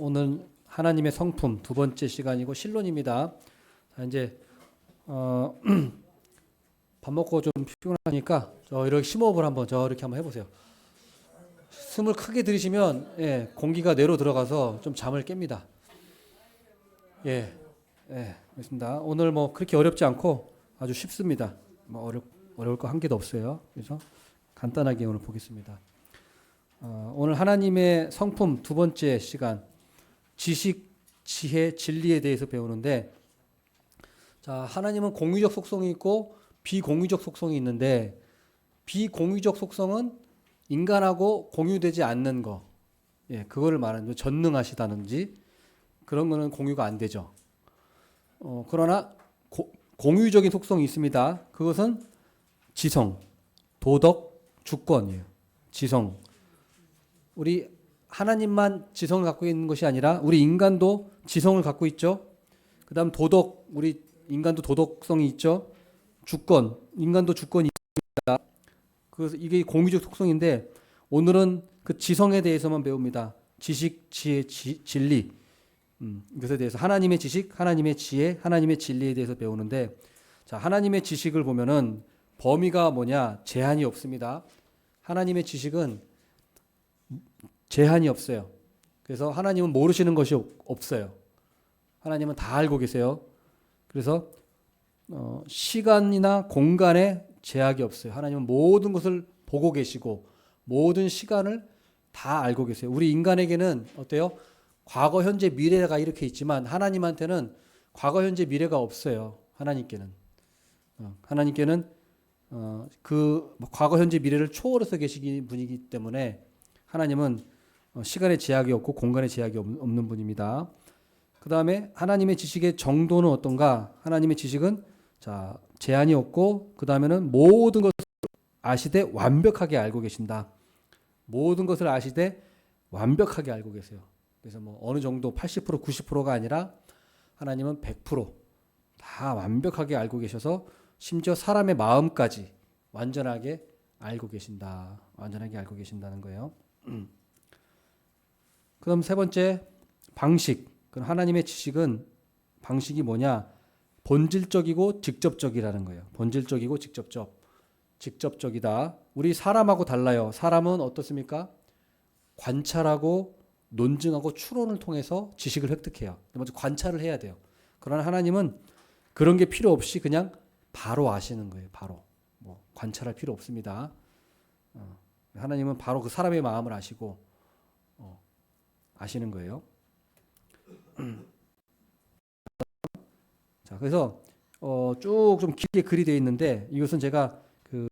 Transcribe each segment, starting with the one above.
오늘 하나님의 성품 두 번째 시간이고 신론입니다. 자, 이제 밥 먹고 좀 피곤하니까 이렇게 심호흡을 한번 이렇게 한번 해보세요. 숨을 크게 들이시면 공기가 뇌로 들어가서 좀 잠을 깹니다. 그렇습니다. 오늘 뭐 그렇게 어렵지 않고 아주 쉽습니다. 뭐 어려울 거 한 개도 없어요. 그래서 간단하게 오늘 보겠습니다. 오늘 하나님의 성품 두 번째 시간, 지식, 지혜, 진리에 대해서 배우는데, 자, 하나님은 공유적 속성이 있고 비공유적 속성이 있는데, 비공유적 속성은 인간하고 공유되지 않는 거, 그거를 말하는 거죠. 전능하시다든지 그런 거는 공유가 안 되죠. 그러나 공유적인 속성이 있습니다. 그것은 지성, 도덕, 주권이에요. 지성. 우리 하나님만 지성을 갖고 있는 것이 아니라 우리 인간도 지성을 갖고 있죠. 그 다음 도덕, 우리 인간도 도덕성이 있죠. 주권, 인간도 주권이 있습니다. 그래서 이게 공유적 속성인데 오늘은 그 지성에 대해서만 배웁니다. 지식, 지혜, 진리. 이것에 대해서 하나님의 지식, 하나님의 지혜, 하나님의 진리에 대해서 배우는데, 자, 하나님의 지식을 보면은 범위가 뭐냐? 제한이 없습니다. 하나님의 지식은 제한이 없어요. 그래서 하나님은 모르시는 것이 없어요. 하나님은 다 알고 계세요. 그래서 시간이나 공간에 제약이 없어요. 하나님은 모든 것을 보고 계시고 모든 시간을 다 알고 계세요. 우리 인간에게는 어때요? 과거, 현재, 미래가 이렇게 있지만 하나님한테는 과거, 현재, 미래가 없어요. 하나님께는 그 과거, 현재, 미래를 초월해서 계시기 분이기 때문에 하나님은 시간의 제약이 없고 공간의 제약이 없는 분입니다. 그 다음에 하나님의 지식의 정도는 어떤가? 하나님의 지식은 자, 제한이 없고 그 다음에는 모든 것을 아시되 완벽하게 알고 계신다. 모든 것을 아시되 완벽하게 알고 계세요. 그래서 뭐 어느 정도 80% 90%가 아니라 하나님은 100%다 완벽하게 알고 계셔서 심지어 사람의 마음까지 완전하게 알고 계신다. 완전하게 알고 계신다는 거예요. 그럼 세 번째 방식. 그럼 하나님의 지식은 방식이 뭐냐? 본질적이고 직접적이라는 거예요. 본질적이고 직접적이다. 우리 사람하고 달라요. 사람은 어떻습니까? 관찰하고 논증하고 추론을 통해서 지식을 획득해요. 먼저 관찰을 해야 돼요. 그러나 하나님은 그런 게 필요 없이 그냥 바로 아시는 거예요. 바로. 뭐 관찰할 필요 없습니다. 하나님은 바로 그 사람의 마음을 아시고 아시는 거예요. 자, 그래서 쭉 좀 길게 글이 되어 있는데 이것은 제가 그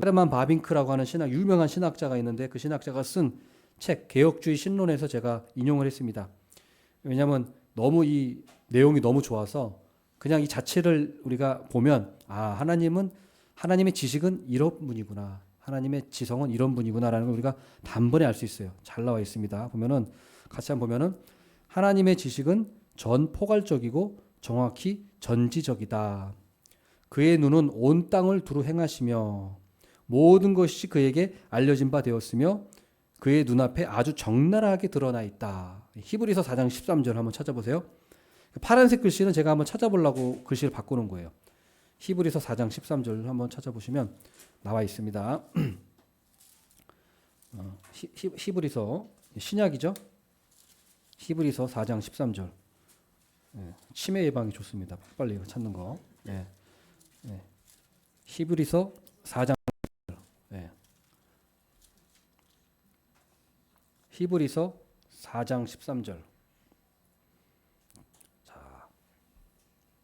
헤르만 바빙크라고 하는 유명한 신학자가 있는데 그 신학자가 쓴 책 개혁주의 신론에서 제가 인용을 했습니다. 왜냐하면 너무 이 내용이 너무 좋아서 그냥 이 자체를 우리가 보면 하나님의 지식은 이런 분이구나. 하나님의 지성은 이런 분이구나라는 걸 우리가 단번에 알 수 있어요. 잘 나와 있습니다. 보면은 같이 한번 보면은 하나님의 지식은 전포괄적이고 정확히 전지적이다. 그의 눈은 온 땅을 두루 행하시며 모든 것이 그에게 알려진 바 되었으며 그의 눈앞에 아주 적나라하게 드러나 있다. 히브리서 4장 13절 한번 찾아보세요. 파란색 글씨는 제가 한번 찾아보려고 글씨를 바꾸는 거예요. 히브리서 4장 13절 한번 찾아보시면 나와 있습니다. 히브리서 신약이죠. 히브리서 4장 13절. 치매 예방이 좋습니다. 빨리 이거 찾는 거. 히브리서 4장 13절. 히브리서 4장 13절. 자,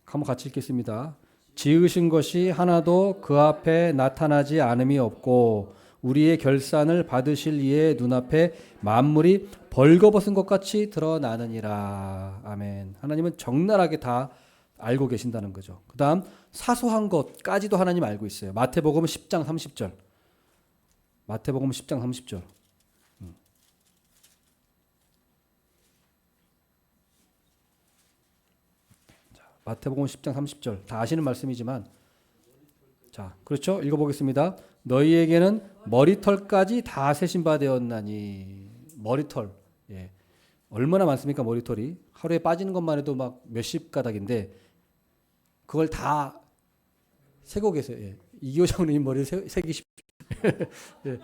한번 같이 읽겠습니다. 지으신 것이 하나도 그 앞에 나타나지 않음이 없고 우리의 결산을 받으실 이의 눈앞에 만물이 벌거벗은 것 같이 드러나느니라. 아멘. 하나님은 적나라하게 다 알고 계신다는 거죠. 그 다음 사소한 것까지도 하나님 알고 있어요. 마태복음 10장 30절. 마태복음 10장 30절. 마태복음 10장 30절. 다 아시는 말씀이지만 자, 그렇죠? 읽어보겠습니다. 너희에게는 머리털까지 다 세신 바 되었나니. 머리털. 얼마나 많습니까? 머리털이 하루에 빠지는 것만 해도 막 몇십 가닥인데 그걸 다 세고 계세요. 예. 이기호 장로님 머리를 세기 쉽. 예.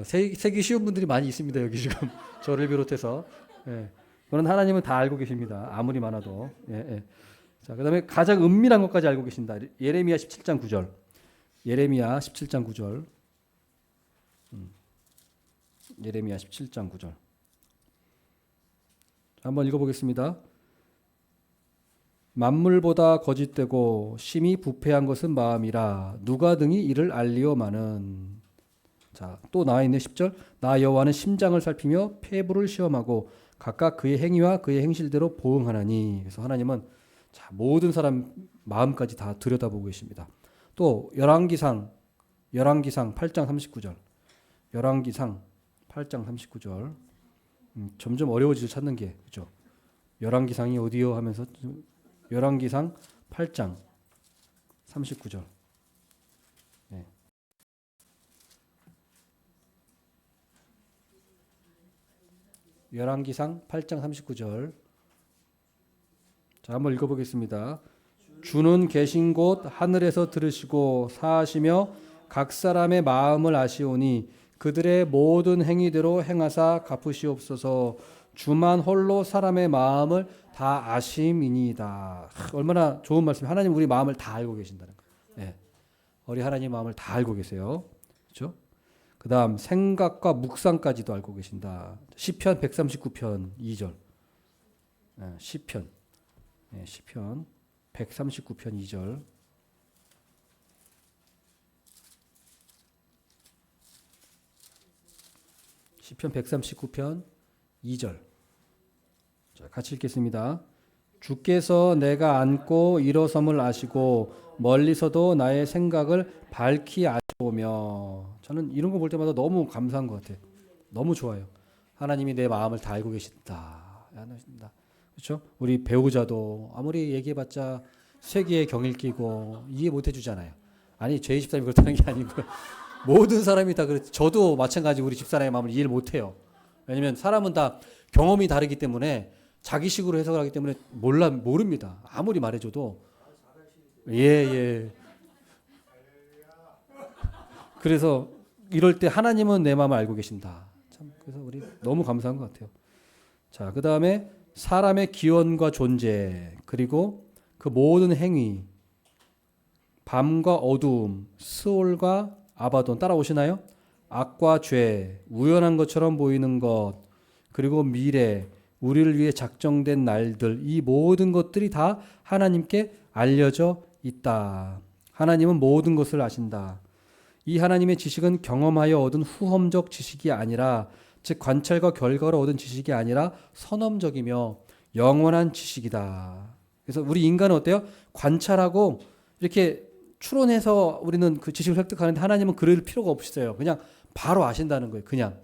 세기 쉬운 분들이 많이 있습니다. 여기 지금 저를 비롯해서. 예. 그런 하나님은 다 알고 계십니다. 아무리 많아도. 예, 예. 자, 그다음에 가장 은밀한 것까지 알고 계신다. 예레미야 17장 9절. 예레미야 17장 9절. 예레미야 17장 9절. 한번 읽어보겠습니다. 만물보다 거짓되고 심히 부패한 것은 마음이라 누가 등이 이를 알리오마는. 자, 또 나와 있네 10절. 나 여호와는 심장을 살피며 폐부를 시험하고 각각 그의 행위와 그의 행실대로 보응하나니. 그래서 하나님은 자, 모든 사람 마음까지 다 들여다보고 계십니다. 또 열왕기상 8장 39절. 열왕기상 8장 39절. 점점 어려워지죠, 찾는 게. 그죠? 열왕기상이 어디요 하면서 열왕기상 8장 39절. 네. 열왕기상 8장 39절. 자, 한번 읽어보겠습니다. 주는 계신 곳 하늘에서 들으시고 사하시며 각 사람의 마음을 아시오니 그들의 모든 행위대로 행하사 갚으시옵소서. 주만 홀로 사람의 마음을 다 아심이니이다. 얼마나 좋은 말씀. 하나님 우리 마음을 다 알고 계신다는 거예요. 네. 우리 하나님 마음을 다 알고 계세요. 그렇죠? 그 다음 생각과 묵상까지도 알고 계신다. 시편 139편 2절. 네, 시편 139편 2절. 시편 139편 2절. 자, 같이 읽겠습니다. 주께서 내가 앉고 일어섬을 아시고 멀리서도 나의 생각을 밝히 아시오며. 저는 이런 거 볼 때마다 너무 감사한 것 같아요. 너무 좋아요. 하나님이 내 마음을 다 알고 계신다. 그렇죠? 우리 배우자도 아무리 얘기해봤자 세계의 경일 끼고 이해 못 해주잖아요. 아니 저희 집사람이 그렇다는 게 아니고 모든 사람이 다 그렇지. 저도 마찬가지 우리 집사람의 마음을 이해를 못 해요. 왜냐면 사람은 다 경험이 다르기 때문에 자기식으로 해석을 하기 때문에 모릅니다. 아무리 말해줘도. 예. 그래서 이럴 때 하나님은 내 마음을 알고 계신다. 참 그래서 우리 너무 감사한 것 같아요. 자, 그 다음에 사람의 기원과 존재 그리고 그 모든 행위, 밤과 어두움, 스올과 아바돈 따라오시나요? 악과 죄, 우연한 것처럼 보이는 것, 그리고 미래, 우리를 위해 작정된 날들, 이 모든 것들이 다 하나님께 알려져 있다. 하나님은 모든 것을 아신다. 이 하나님의 지식은 경험하여 얻은 후험적 지식이 아니라, 즉 관찰과 결과로 얻은 지식이 아니라 선험적이며 영원한 지식이다. 그래서 우리 인간은 어때요? 관찰하고 이렇게 추론해서 우리는 그 지식을 획득하는데 하나님은 그럴 필요가 없어요. 그냥 바로 아신다는 거예요. 그냥.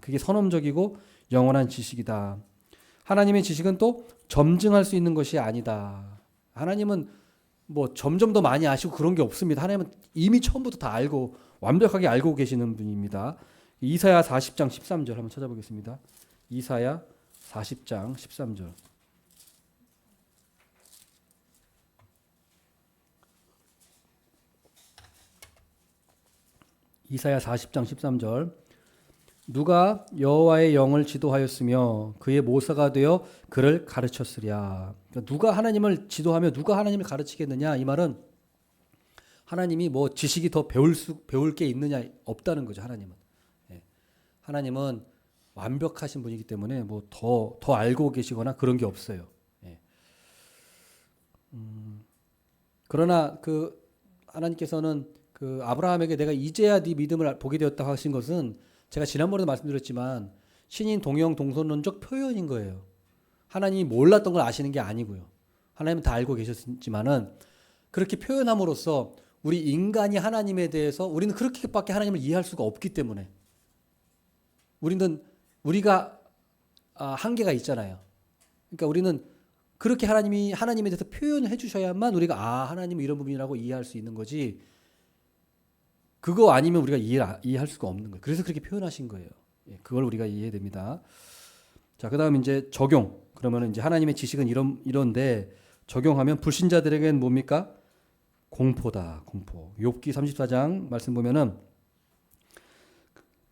그게 선험적이고 영원한 지식이다. 하나님의 지식은 또 점증할 수 있는 것이 아니다. 하나님은 뭐 점점 더 많이 아시고 그런 게 없습니다. 하나님은 이미 처음부터 다 알고 완벽하게 알고 계시는 분입니다. 이사야 40장 13절 한번 찾아보겠습니다. 이사야 40장 13절. 이사야 40장 13절. 누가 여호와의 영을 지도하였으며 그의 모사가 되어 그를 가르쳤으랴. 그러니까 누가 하나님을 지도하며 누가 하나님을 가르치겠느냐. 이 말은 하나님이 뭐 지식이 더 배울 게 있느냐 없다는 거죠. 하나님은. 하나님은 완벽하신 분이기 때문에 뭐 더 알고 계시거나 그런 게 없어요. 그러나 그 하나님께서는 그 아브라함에게 내가 이제야 네 믿음을 보게 되었다 하신 것은 제가 지난번에도 말씀드렸지만 신인 동형 동선론적 표현인 거예요. 하나님이 몰랐던 걸 아시는 게 아니고요. 하나님은 다 알고 계셨지만은 그렇게 표현함으로써 우리 인간이 하나님에 대해서 우리는 그렇게밖에 하나님을 이해할 수가 없기 때문에 우리가 한계가 있잖아요. 그러니까 우리는 그렇게 하나님에 대해서 표현을 해주셔야만 우리가 하나님은 이런 부분이라고 이해할 수 있는 거지. 그거 아니면 우리가 이해할 수가 없는 거예요. 그래서 그렇게 표현하신 거예요. 그걸 우리가 이해해야 됩니다. 자, 그다음 이제 적용. 그러면 이제 하나님의 지식은 이런데 적용하면 불신자들에게는 뭡니까? 공포다. 공포. 욥기 34장 말씀 보면은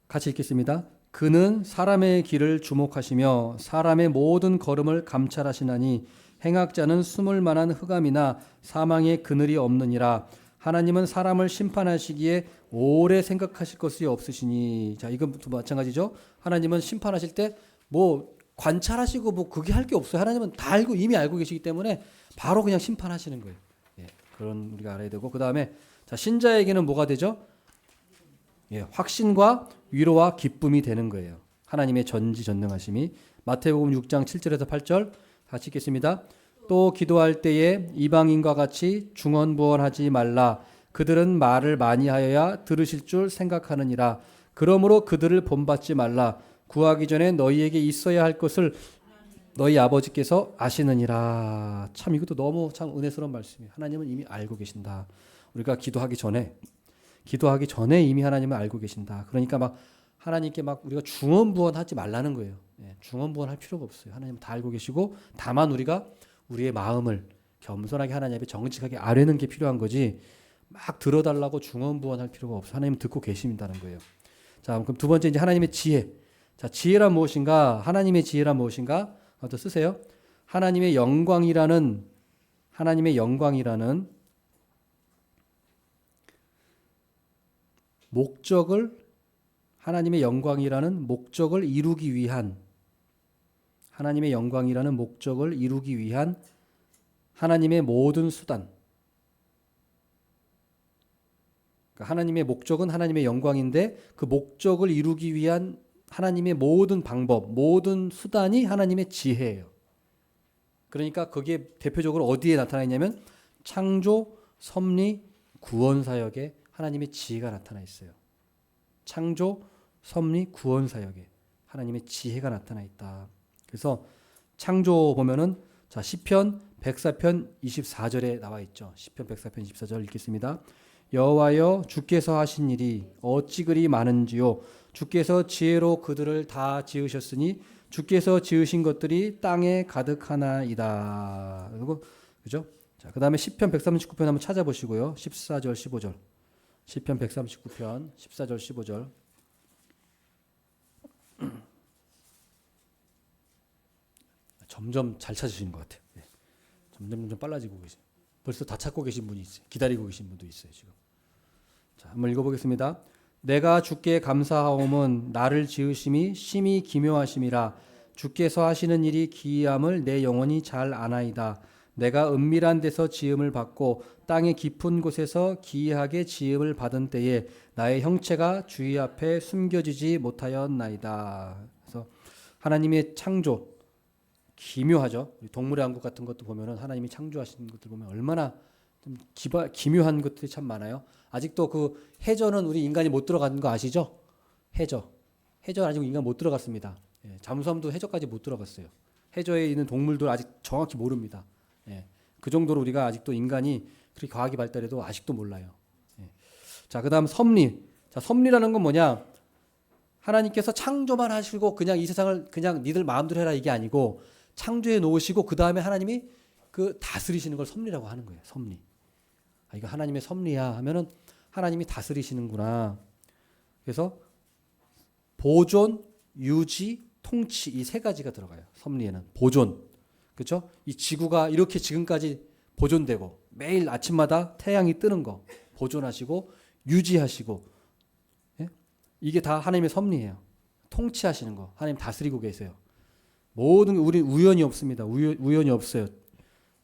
같이 읽겠습니다. 그는 사람의 길을 주목하시며 사람의 모든 걸음을 감찰하시나니 행악자는 숨을 만한 흑암이나 사망의 그늘이 없느니라. 하나님은 사람을 심판하시기에 오래 생각하실 것이 없으시니. 자, 이것도 마찬가지죠. 하나님은 심판하실 때 뭐 관찰하시고 뭐 그게 할 게 없어요. 하나님은 다 알고 이미 알고 계시기 때문에 바로 그냥 심판하시는 거예요. 예, 그런 우리가 알아야 되고, 그 다음에 자, 신자에게는 뭐가 되죠? 예, 확신과 위로와 기쁨이 되는 거예요. 하나님의 전지전능하심이. 마태복음 6장 7절에서 8절 같이 읽겠습니다. 또 기도할 때에 이방인과 같이 중언부언하지 말라. 그들은 말을 많이 하여야 들으실 줄 생각하느니라. 그러므로 그들을 본받지 말라. 구하기 전에 너희에게 있어야 할 것을 너희 아버지께서 아시느니라. 참 이것도 너무 참 은혜스러운 말씀이에요. 하나님은 이미 알고 계신다. 우리가 기도하기 전에 이미 하나님을 알고 계신다. 그러니까 막 하나님께 막 우리가 중언부언하지 말라는 거예요. 예, 중언부언할 필요가 없어요. 하나님은 다 알고 계시고, 다만 우리가 우리의 마음을 겸손하게 하나님 앞에 정직하게 아뢰는 게 필요한 거지, 막 들어달라고 중언부언할 필요가 없어요. 하나님은 듣고 계신다는 거예요. 자, 그럼 두 번째 이제 하나님의 지혜. 자, 지혜란 무엇인가? 하나님의 지혜란 무엇인가? 또 쓰세요. 하나님의 영광이라는 목적을, 하나님의 영광이라는 목적을 이루기 위한 하나님의 모든 수단. 그러니까 하나님의 목적은 하나님의 영광인데 그 목적을 이루기 위한 하나님의 모든 방법, 모든 수단이 하나님의 지혜예요. 그러니까 거기에 대표적으로 어디에 나타나 있냐면 창조, 섭리, 구원 사역에 하나님의 지혜가 나타나 있어요. 창조, 섭리, 구원 사역에 하나님의 지혜가 나타나 있다. 그래서 창조 보면은 자, 시편 104편 24절에 나와 있죠. 시편 104편 24절 읽겠습니다. 여호와여, 주께서 하신 일이 어찌 그리 많은지요. 주께서 지혜로 그들을 다 지으셨으니 주께서 지으신 것들이 땅에 가득하나이다. 그리고 그죠? 자, 그다음에 시편 139편 한번 찾아보시고요. 14절 15절. 시편 139편 14절 15절. 점점 잘 찾으시는 것 같아요. 네. 점점 빨라지고 계세요. 벌써 다 찾고 계신 분이 있어요. 기다리고 계신 분도 있어요, 지금. 자, 한번 읽어보겠습니다. 내가 주께 감사하옴은 나를 지으심이 심히 기묘하심이라. 주께서 하시는 일이 기이함을 내 영혼이 잘 아나이다. 내가 은밀한 데서 지음을 받고 땅의 깊은 곳에서 기이하게 지음을 받은 때에 나의 형체가 주의 앞에 숨겨지지 못하였나이다. 그래서 하나님의 창조 기묘하죠. 동물의 왕국 같은 것도 보면은 하나님이 창조하신 것들 보면 얼마나 좀 기묘한 것들이 참 많아요. 아직도 그 해저는 우리 인간이 못 들어간 거 아시죠? 해저 아직 인간 못 들어갔습니다. 예, 잠수함도 해저까지 못 들어갔어요. 해저에 있는 동물들 아직 정확히 모릅니다. 예, 그 정도로 우리가 아직도 인간이 그렇게 과학이 발달해도 아직도 몰라요. 예. 자, 그다음 섭리. 자, 섭리라는 건 뭐냐? 하나님께서 창조만 하시고 그냥 이 세상을 그냥 니들 마음대로 해라 이게 아니고 창조해 놓으시고 그 다음에 하나님이 그 다스리시는 걸 섭리라고 하는 거예요. 섭리. 아, 이거 하나님의 섭리야 하면은 하나님이 다스리시는구나. 그래서 보존, 유지, 통치 이 세 가지가 들어가요. 섭리에는 보존, 그렇죠? 이 지구가 이렇게 지금까지 보존되고 매일 아침마다 태양이 뜨는 거 보존하시고 유지하시고, 예? 이게 다 하나님의 섭리예요. 통치하시는 거 하나님 다스리고 계세요. 모든 우리 우연이 없습니다. 우연이 없어요.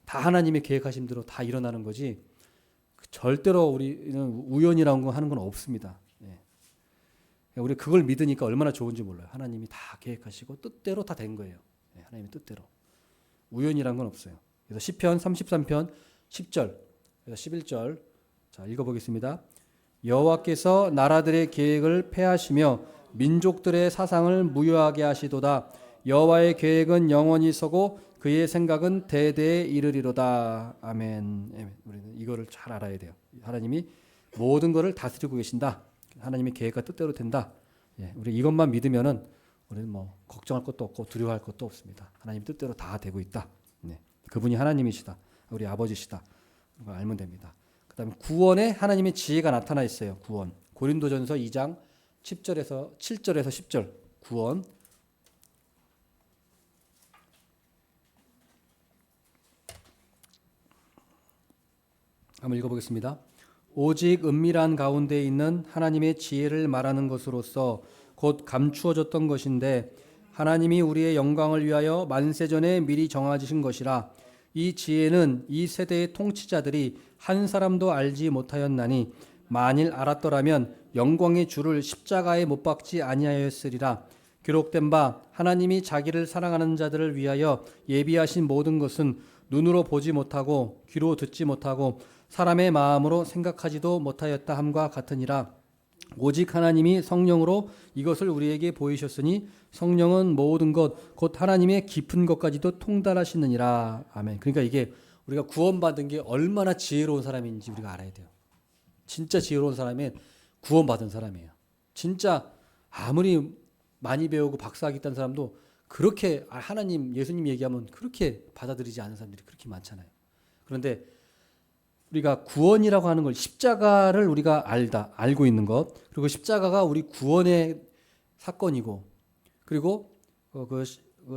다 하나님의 계획하신 대로 다 일어나는 거지. 절대로 우리는 우연이라는 거 하는 건 없습니다. 예. 우리 그걸 믿으니까 얼마나 좋은지 몰라요. 하나님이 다 계획하시고 뜻대로 다 된 거예요. 예, 하나님의 뜻대로. 우연이란 건 없어요. 그래서 시편 33편 10절, 그래서 11절 자 읽어보겠습니다. 여호와께서 나라들의 계획을 폐하시며 민족들의 사상을 무효하게 하시도다. 여호와의 계획은 영원히 서고 그의 생각은 대대에 이르리로다. 아멘. 우리는 이거를 잘 알아야 돼요. 하나님이 모든 것을 다스리고 계신다. 하나님의 계획과 뜻대로 된다. 예, 우리 이것만 믿으면은 우리는 뭐 걱정할 것도 없고 두려워할 것도 없습니다. 하나님 뜻대로 다 되고 있다. 네. 그분이 하나님이시다. 우리 아버지시다. 그걸 알면 됩니다. 그다음에 구원에 하나님의 지혜가 나타나 있어요. 구원. 고린도전서 2장 7절에서 10절 구원. 한번 읽어보겠습니다. 오직 은밀한 가운데 있는 하나님의 지혜를 말하는 것으로서 곧 감추어졌던 것인데 하나님이 우리의 영광을 위하여 만세전에 미리 정하신 것이라. 이 지혜는 이 세대의 통치자들이 한 사람도 알지 못하였나니 만일 알았더라면 영광의 주를 십자가에 못 박지 아니하였으리라. 기록된 바 하나님이 자기를 사랑하는 자들을 위하여 예비하신 모든 것은 눈으로 보지 못하고 귀로 듣지 못하고 사람의 마음으로 생각하지도 못하였다 함과 같으니라. 오직 하나님이 성령으로 이것을 우리에게 보이셨으니 성령은 모든 것 곧 하나님의 깊은 것까지도 통달하시느니라. 아멘. 그러니까 이게 우리가 구원받은 게 얼마나 지혜로운 사람인지 우리가 알아야 돼요. 진짜 지혜로운 사람은 구원받은 사람이에요. 진짜 아무리 많이 배우고 박사학위 딴 사람도 그렇게 하나님, 예수님 얘기하면 그렇게 받아들이지 않는 사람들이 그렇게 많잖아요. 그런데 우리가 구원이라고 하는 걸, 십자가를 우리가 알고 있는 것, 그리고 십자가가 우리 구원의 사건이고, 그리고 그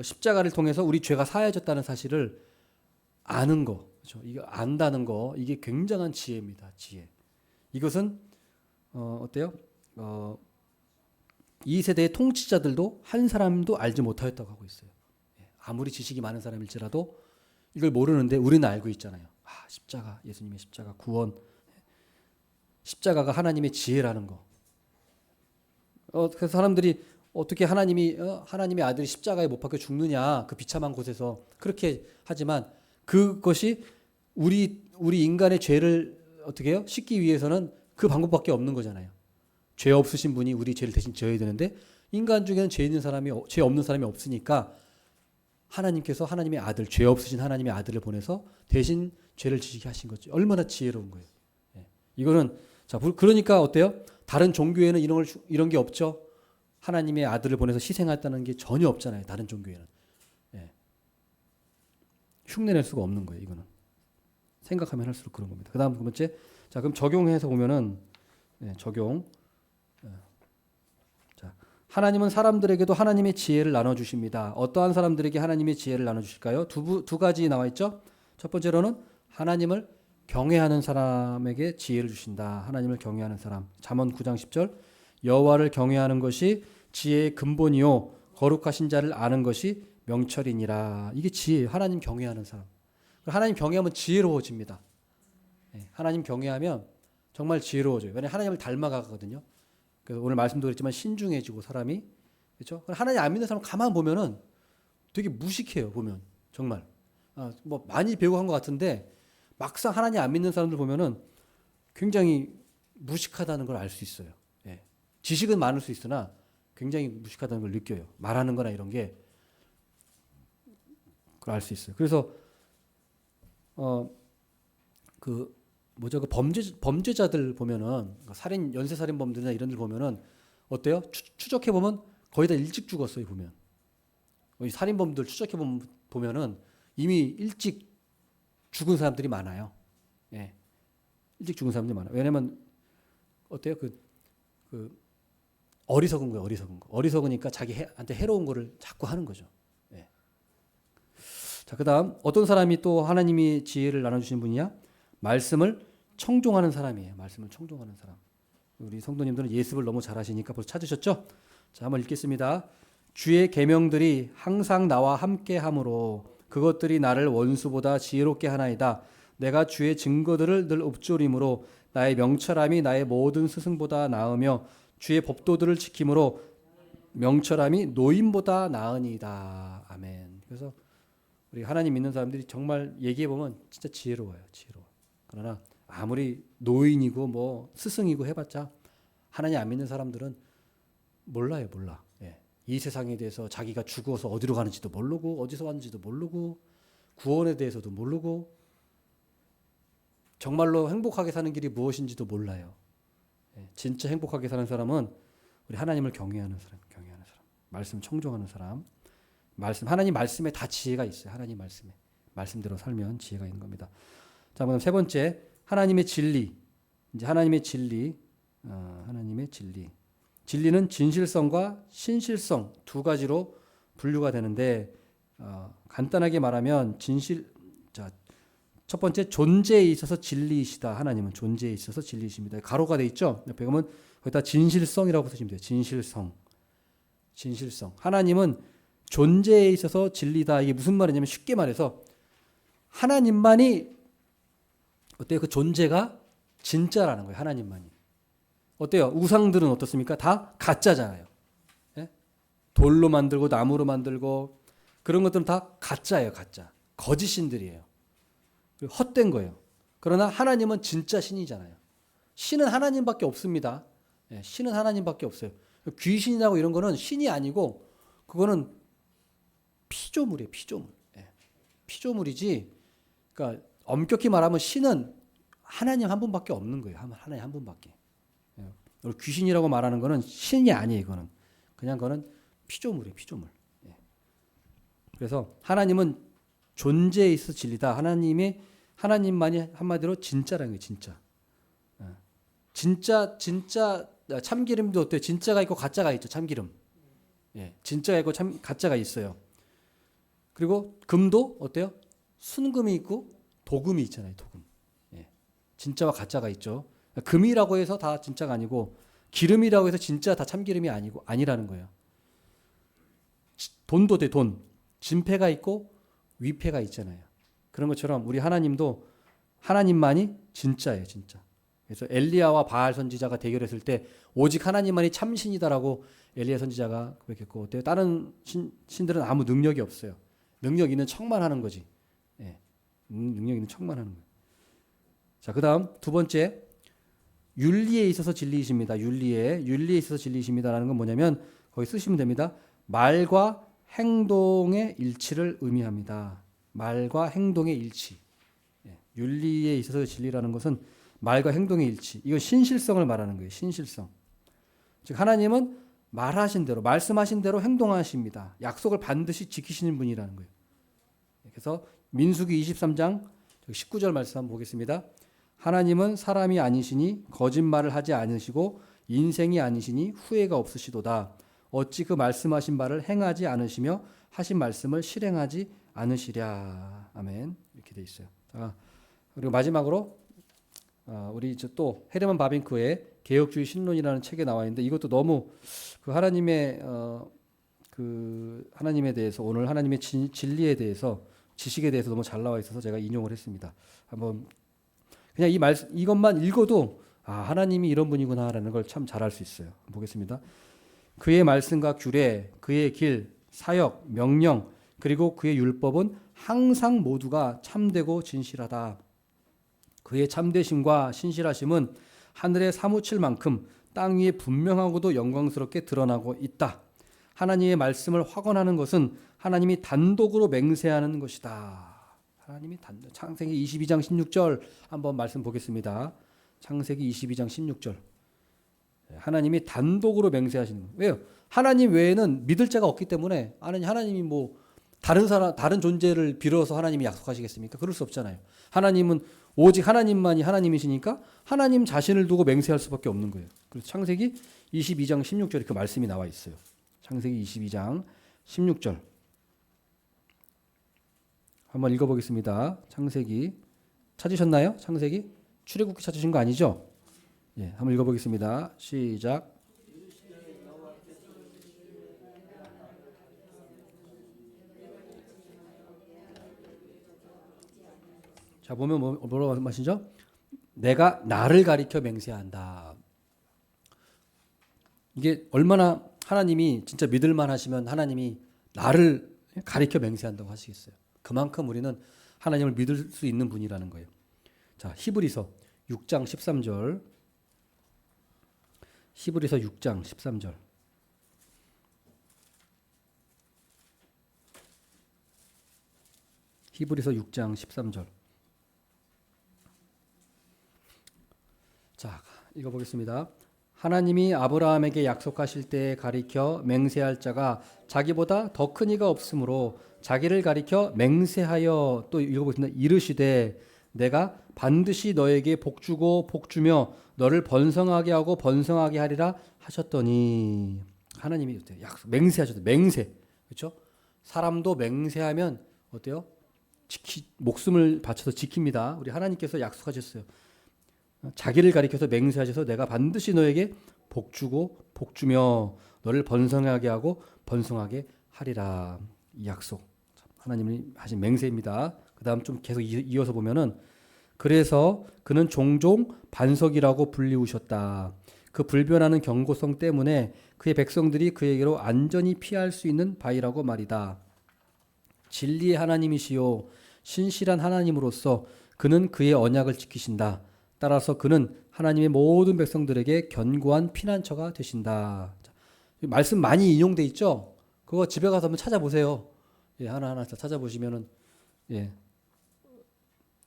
십자가를 통해서 우리 죄가 사해졌다는 사실을 아는 거, 그렇죠? 이거 안다는 거, 이게 굉장한 지혜입니다. 지혜. 이것은 어때요? 이 세대의 통치자들도 한 사람도 알지 못하였다고 하고 있어요. 아무리 지식이 많은 사람일지라도 이걸 모르는데 우리는 알고 있잖아요. 십자가, 예수님의 십자가, 구원, 십자가가 하나님의 지혜라는 거. 그래서 사람들이 어떻게 하나님의 아들이 십자가에 못 박혀 죽느냐, 그 비참한 곳에서 그렇게 하지만 그것이 우리 인간의 죄를 어떻게 해요? 씻기 위해서는 그 방법밖에 없는 거잖아요. 죄 없으신 분이 우리 죄를 대신 져야 되는데 인간 중에는 죄 없는 사람이 없으니까 하나님께서 하나님의 아들, 죄 없으신 하나님의 아들을 보내서 대신 죄를 지시게 하신 거죠. 얼마나 지혜로운 거예요. 이거는 그러니까 어때요? 다른 종교에는 이런 게 없죠. 하나님의 아들을 보내서 희생했다는 게 전혀 없잖아요. 다른 종교에는. 흉내낼 수가 없는 거예요. 이거는 생각하면 할수록 그런 겁니다. 그다음 두 번째, 그럼 적용해서 보면은 적용. 하나님은 사람들에게도 하나님의 지혜를 나눠주십니다. 어떠한 사람들에게 하나님의 지혜를 나눠주실까요? 두 가지 나와 있죠. 첫 번째로는 하나님을 경외하는 사람에게 지혜를 주신다. 하나님을 경외하는 사람. 잠언 9장 10절. 여호와를 경외하는 것이 지혜의 근본이요 거룩하신 자를 아는 것이 명철이니라. 이게 지혜예요. 하나님 경외하는 사람. 하나님 경외하면 지혜로워집니다. 하나님 경외하면 정말 지혜로워져요. 왜냐하면 하나님을 닮아가거든요. 그래서 오늘 말씀도 그랬지만 신중해지고 사람이, 그렇죠? 하나님 안 믿는 사람 가만 보면은 되게 무식해요. 보면 정말 뭐 많이 배우고 한 것 같은데 막상 하나님 안 믿는 사람들 보면은 굉장히 무식하다는 걸 알 수 있어요. 지식은 많을 수 있으나 굉장히 무식하다는 걸 느껴요. 말하는 거나 이런 게 그걸 알 수 있어요. 그래서 그 범죄자들 보면은 연쇄살인범들이나 이런 들 보면은 어때요? 추적해 보면 거의 다 일찍 죽었어요. 보면 이 살인범들 추적해 보면은 이미 일찍 죽은 사람들이 많아요. 일찍 죽은 사람들이 많아요. 왜냐면 어때요? 그 어리석은 거예요. 어리석으니까 자기한테 해로운 거를 자꾸 하는 거죠. 자, 그다음 어떤 사람이 또 하나님이 지혜를 나눠주신 분이냐? 말씀을 청종하는 사람이에요. 말씀을 청종하는 사람. 우리 성도님들은 예습을 너무 잘하시니까 벌써 찾으셨죠? 자, 한번 읽겠습니다. 주의 계명들이 항상 나와 함께함으로 그것들이 나를 원수보다 지혜롭게 하나이다. 내가 주의 증거들을 늘 읊조림으로 나의 명철함이 나의 모든 스승보다 나으며 주의 법도들을 지킴으로 명철함이 노인보다 나으니이다. 아멘. 그래서 우리 하나님 믿는 사람들이 정말 얘기해 보면 진짜 지혜로워요. 그러나 아무리 노인이고 뭐 스승이고 해봤자 하나님 안 믿는 사람들은 몰라. 이 세상에 대해서 자기가 죽어서 어디로 가는지도 모르고 어디서 왔는지도 모르고 구원에 대해서도 모르고 정말로 행복하게 사는 길이 무엇인지도 몰라요. 진짜 행복하게 사는 사람은 우리 하나님을 경외하는 사람. 말씀 청종하는 사람. 하나님 말씀에 다 지혜가 있어요. 하나님 말씀에. 말씀대로 살면 지혜가 있는 겁니다. 자, 그럼 세 번째, 하나님의 진리. 이제 하나님의 진리. 하나님의 진리. 진리는 진실성과 신실성 두 가지로 분류가 되는데, 간단하게 말하면 첫 번째, 존재에 있어서 진리이시다. 하나님은 존재에 있어서 진리이십니다. 가로가 돼 있죠. 옆에 보면 거기다 진실성이라고 쓰시면 돼요. 진실성. 하나님은 존재에 있어서 진리다. 이게 무슨 말이냐면 쉽게 말해서 하나님만이 어때요? 그 존재가 진짜라는 거예요. 하나님만이. 어때요? 우상들은 어떻습니까? 다 가짜잖아요. 예? 돌로 만들고 나무로 만들고 그런 것들은 다 가짜예요. 가짜. 거짓신들이에요. 헛된 거예요. 그러나 하나님은 진짜 신이잖아요. 신은 하나님밖에 없습니다. 예, 신은 하나님밖에 없어요. 귀신이라고 이런 거는 신이 아니고 그거는 피조물이에요. 피조물. 예, 피조물이지. 그러니까 엄격히 말하면 신은 하나님 한 분밖에 없는 거예요. 하나님 한 분밖에. 예, 귀신이라고 말하는 거는 신이 아니에요. 그거는 피조물이에요. 피조물. 예. 그래서 하나님은 존재에 있어 진리다. 하나님만이 한마디로 진짜라는 거예요. 진짜. 진짜 참기름도 어때요? 진짜가 있고 가짜가 있죠. 참기름. 예, 진짜가 있고 가짜가 있어요. 그리고 금도 어때요? 순금이 있고 도금이 있잖아요. 도금. 예, 진짜와 가짜가 있죠. 금이라고 해서 다 진짜가 아니고 기름이라고 해서 진짜 다 참기름이 아니라는 거예요. 돈도 돼, 돈. 진패가 있고 위패가 있잖아요. 그런 것처럼 우리 하나님도 하나님만이 진짜예요. 진짜. 그래서 엘리야와 바알 선지자가 대결했을 때 오직 하나님만이 참신이다라고 엘리야 선지자가 고백했고, 다른 신들은 아무 능력이 없어요. 능력 있는 척만 하는 거지. 예. 능력 있는 척만 하는 거예요. 자, 그다음 두 번째, 윤리에 있어서 진리이십니다. 윤리에 있어서 진리이십니다라는 건 뭐냐면 거기 쓰시면 됩니다. 말과 행동의 일치를 의미합니다. 말과 행동의 일치. 예. 윤리에 있어서 진리라는 것은 말과 행동의 일치. 이거 신실성을 말하는 거예요. 신실성. 즉 하나님은 말하신 대로, 말씀하신 대로 행동하십니다. 약속을 반드시 지키시는 분이라는 거예요. 그래서 민수기 23장 19절 말씀 한번 보겠습니다. 하나님은 사람이 아니시니 거짓말을 하지 않으시고 인생이 아니시니 후회가 없으시도다. 어찌 그 말씀하신 바를 행하지 않으시며 하신 말씀을 실행하지 않으시랴. 아멘. 이렇게 돼 있어요. 그리고 마지막으로 우리 또 헤르만 바빙크의 개혁주의 신론이라는 책에 나와 있는데 이것도 너무 그 하나님의 하나님에 대해서, 오늘 하나님의 진리에 대해서, 지식에 대해서 너무 잘 나와 있어서 제가 인용을 했습니다. 한번 그냥 이것만 읽어도 하나님이 이런 분이구나라는 걸 참 잘 알 수 있어요. 보겠습니다. 그의 말씀과 규례, 그의 길, 사역, 명령, 그리고 그의 율법은 항상 모두가 참되고 진실하다. 그의 참되심과 신실하심은 하늘에 사무칠 만큼 땅 위에 분명하고도 영광스럽게 드러나고 있다. 하나님의 말씀을 확언하는 것은 하나님이 단독으로 맹세하는 것이다. 창세기 22장 16절 한번 말씀 보겠습니다. 창세기 22장 16절. 하나님이 단독으로 맹세하시는 거예요. 왜요? 하나님 외에는 믿을 자가 없기 때문에 하나님이 뭐 다른 존재를 빌어서 하나님이 약속하시겠습니까? 그럴 수 없잖아요. 하나님은 오직 하나님만이 하나님이시니까 하나님 자신을 두고 맹세할 수밖에 없는 거예요. 그래서 창세기 22장 16절에 그 말씀이 나와 있어요. 창세기 22장 16절. 한번 읽어보겠습니다. 창세기 찾으셨나요? 창세기? 출애굽기 찾으신 거 아니죠? 예, 한번 읽어보겠습니다. 시작. 자, 보면 뭐라고 말씀하시죠? 내가 나를 가리켜 맹세한다. 이게 얼마나 하나님이 진짜 믿을만 하시면 하나님이 나를 가리켜 맹세한다고 하시겠어요. 그만큼 우리는 하나님을 믿을 수 있는 분이라는 거예요. 자, 히브리서 6장 13절. 히브리서 6장 13절. 히브리서 6장 13절. 자, 읽어보겠습니다. 하나님이 아브라함에게 약속하실 때에 가리켜 맹세할 자가 자기보다 더 큰 이가 없으므로 자기를 가리켜 맹세하여 또 읽어보겠습니다. 이르시되 내가 반드시 너에게 복주고 복주며 너를 번성하게 하고 번성하게 하리라 하셨더니 하나님이 어때요? 약속 맹세하셨어요. 맹세. 그렇죠? 사람도 맹세하면 어때요? 목숨을 바쳐서 지킵니다. 우리 하나님께서 약속하셨어요. 자기를 가리켜서 맹세하셔서 내가 반드시 너에게 복주고 복주며 너를 번성하게 하고 번성하게 하리라. 이 약속 하나님이 하신 맹세입니다. 그 다음 좀 계속 이어서 보면은 그래서 그는 종종 반석이라고 불리우셨다. 그 불변하는 경고성 때문에 그의 백성들이 그에게로 안전히 피할 수 있는 바위라고 말이다. 진리의 하나님이시요 신실한 하나님으로서 그는 그의 언약을 지키신다. 따라서 그는 하나님의 모든 백성들에게 견고한 피난처가 되신다. 말씀 많이 인용돼 있죠? 그거 집에 가서 한번 찾아보세요. 예, 하나하나 찾아보시면은 예,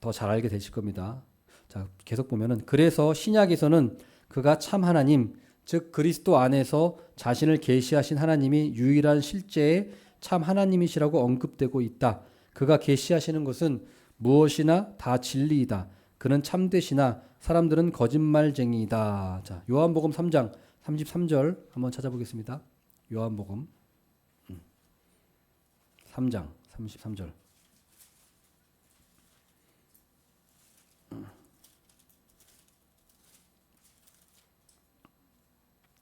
더 잘 알게 되실 겁니다. 자, 계속 보면은 그래서 신약에서는 그가 참 하나님, 즉 그리스도 안에서 자신을 계시하신 하나님이 유일한 실제의 참 하나님이시라고 언급되고 있다. 그가 계시하시는 것은 무엇이나 다 진리이다. 그는 참되시나 사람들은 거짓말쟁이이다. 자, 요한복음 3장 33절 한번 찾아보겠습니다. 요한복음 3장 33절.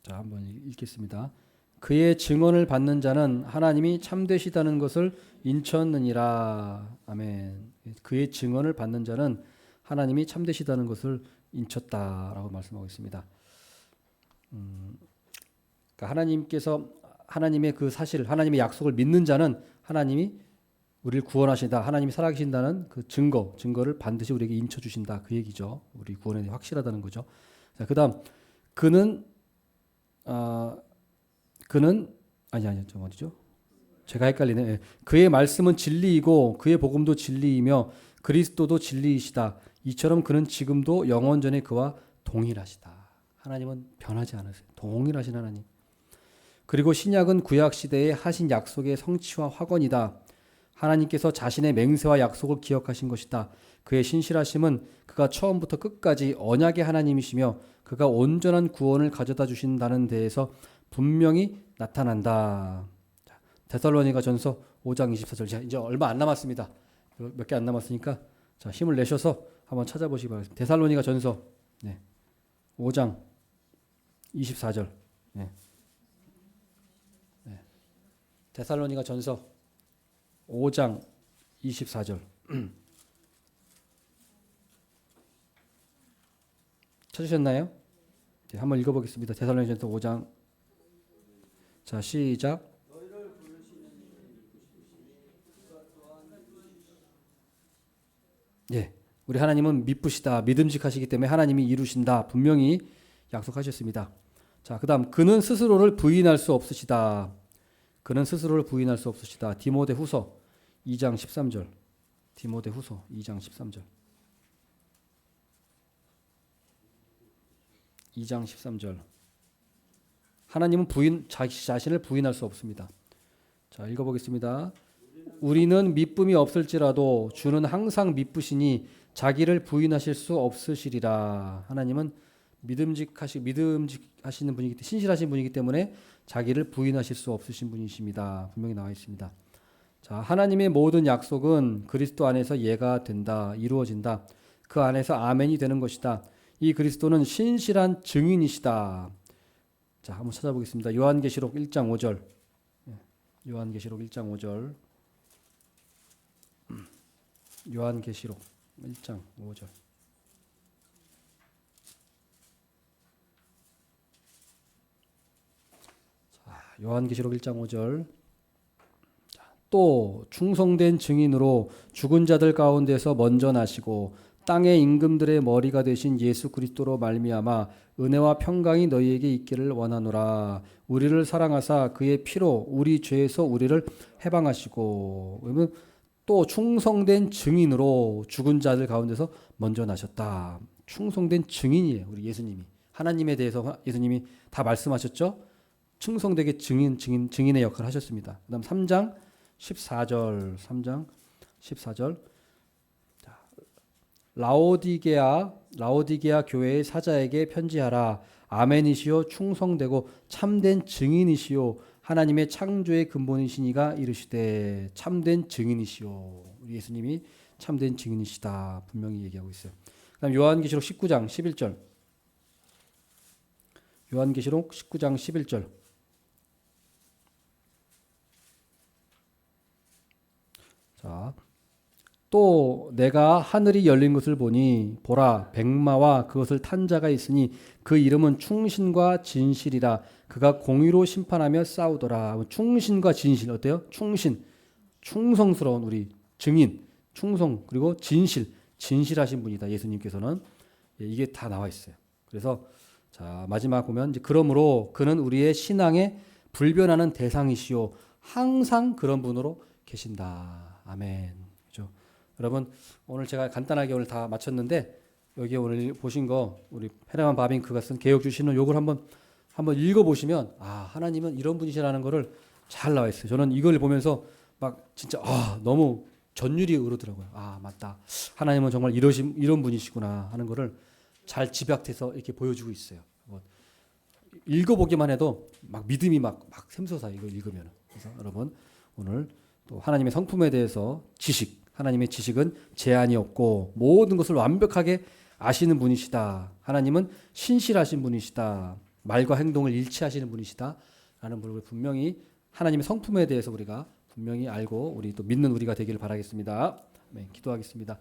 자, 한번 읽겠습니다. 그의 증언을 받는 자는 하나님이 참되시다는 것을 인쳤느니라. 아멘. 그의 증언을 받는 자는 하나님이 참되시다는 것을 인쳤다라고 말씀하고 있습니다. 그러니까 하나님께서 하나님의 그 사실, 하나님의 약속을 믿는 자는 하나님이 우리를 구원하신다, 하나님이 살아계신다는 그 증거를 반드시 우리에게 인쳐 주신다 그 얘기죠. 우리 구원에 확실하다는 거죠. 자, 그다음 그는 좀 어디죠? 제가 헷갈리네. 예. 그의 말씀은 진리이고 그의 복음도 진리이며 그리스도도 진리이시다. 이처럼 그는 지금도 영원전에 그와 동일하시다. 하나님은 변하지 않으세요. 동일하신 하나님. 그리고 신약은 구약 시대에 하신 약속의 성취와 확언이다. 하나님께서 자신의 맹세와 약속을 기억하신 것이다. 그의 신실하심은 그가 처음부터 끝까지 언약의 하나님이시며 그가 온전한 구원을 가져다 주신다는 데에서 분명히 나타난다. 데살로니가 전서 5장 24절. 이제 얼마 안 남았습니다. 몇 개 안 남았으니까 자, 힘을 내셔서 한번 찾아보시기 바랍니다. 데살로니가 전서 5장 24절. 데살로니가 전서 5장 24절. 찾으셨나요? 네, 한번 읽어보겠습니다. 데살로니가전서 5장. 자, 시작. 예, 우리 하나님은 미쁘시다, 믿음직하시기 때문에 하나님이 이루신다 분명히 약속하셨습니다. 자, 그다음 그는 스스로를 부인할 수 없으시다. 그는 스스로를 부인할 수 없으시다. 디모데후서 2장 13절. 디모데후서 2장 13절. 2장 13절. 하나님은 자신을 부인할 수 없습니다. 자, 읽어보겠습니다. 우리는 미쁨이 없을지라도 주는 항상 미쁘시니 자기를 부인하실 수 없으시리라. 하나님은 믿음직하시는 분이기 때문에, 신실하신 분이기 때문에 자기를 부인하실 수 없으신 분이십니다. 분명히 나와 있습니다. 자, 하나님의 모든 약속은 그리스도 안에서 예가 된다, 이루어진다. 그 안에서 아멘이 되는 것이다. 이 그리스도는 신실한 증인이시다. 자, 한번 찾아보겠습니다. 요한계시록 1장 5절. 요한계시록 1장 5절. 요한계시록 1장 5절. 자, 요한계시록 1장 5절. 또 충성된 증인으로 죽은 자들 가운데서 먼저 나시고 땅의 임금들의 머리가 되신 예수 그리스도로 말미암아 은혜와 평강이 너희에게 있기를 원하노라. 우리를 사랑하사 그의 피로 우리 죄에서 우리를 해방하시고. 그러면 또 충성된 증인으로 죽은 자들 가운데서 먼저 나셨다. 충성된 증인이에요. 우리 예수님이. 하나님에 대해서 예수님이 다 말씀하셨죠. 충성되게 증인의 역할을 하셨습니다. 그다음 3장 14절, 3장 14절. 라오디게아 교회의 사자에게 편지하라. 아멘이시요 충성되고 참된 증인이시요 하나님의 창조의 근본이시니가 이르시되. 참된 증인이시요. 우리 예수님이 참된 증인이시다 분명히 얘기하고 있어요. 그다음 요한계시록 19장 11절. 요한계시록 19장 11절. 자, 또 내가 하늘이 열린 것을 보니 보라 백마와 그것을 탄 자가 있으니 그 이름은 충신과 진실이라. 그가 공의로 심판하며 싸우더라. 충신과 진실 어때요? 충성스러운 우리 증인, 충성 그리고 진실하신 분이다. 예수님께서는 이게 다 나와 있어요. 그래서 자 마지막 보면 이제 그러므로 그는 우리의 신앙에 불변하는 대상이시요 항상 그런 분으로 계신다. 아멘. 그렇죠? 여러분 오늘 제가 간단하게 오늘 다 마쳤는데 여기 오늘 보신 거 우리 헤르만 바빙크가 쓴 개혁 주시는 요걸 한번 읽어보시면 아 하나님은 이런 분이시라는 거를 잘 나와 있어요. 저는 이걸 보면서 막 진짜 너무 전율이 오르더라고요. 아 맞다. 하나님은 정말 이런 분이시구나 하는 거를 잘 집약해서 이렇게 보여주고 있어요. 읽어보기만 해도 막 믿음이 막 샘솟아 이거 읽으면. 그래서 여러분 오늘 또 하나님의 성품에 대해서 하나님의 지식은 제한이 없고 모든 것을 완벽하게 아시는 분이시다. 하나님은 신실하신 분이시다. 말과 행동을 일치하시는 분이시다. 라는 분을 분명히 하나님의 성품에 대해서 우리가 분명히 알고 우리 또 믿는 우리가 되기를 바라겠습니다. 네, 기도하겠습니다.